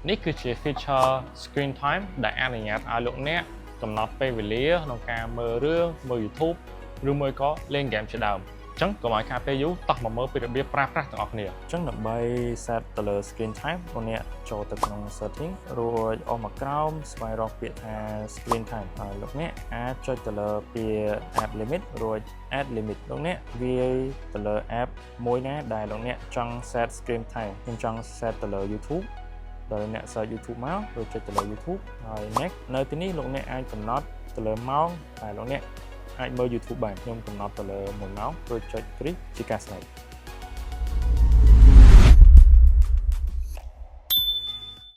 នេះគឺជា feature screen time ដែលអនុញ្ញាតឲ្យលោកអ្នកកំណត់ពេលវេលាក្នុងការមើលរឿងមើល YouTube ឬមួយក៏លេងហ្គេមជាដើមអញ្ចឹងកុំឲ្យខាតពេលយូរតោះមកមើលពីរបៀបប្រើប្រាស់ទាំងអស់គ្នាអញ្ចឹងដើម្បី set ទៅលើ screen time លោកអ្នកចូលទៅក្នុង setting រួចអស់មកក្រោមស្វែងរកពាក្យថា screen time ហើយលោកអ្នកអាចចុចទៅលើពាក្យ app limit រួច add limit លោកអ្នកវាយទៅលើ app មួយណាដែលលោកអ្នកចង់ set screen time ខ្ញុំចង់ set ទៅលើ YouTube ដល់អ្នក search YouTube មករួចចុចទៅលើ YouTube ហើយ next នៅទីនេះលោកអ្នកអាចកំណត់ទៅលើម៉ោងដែលលោកអ្នកអាចមើល YouTube បានខ្ញុំកំណត់ទៅលើ1ម៉ោងរួចចុច click ជាការស្រេច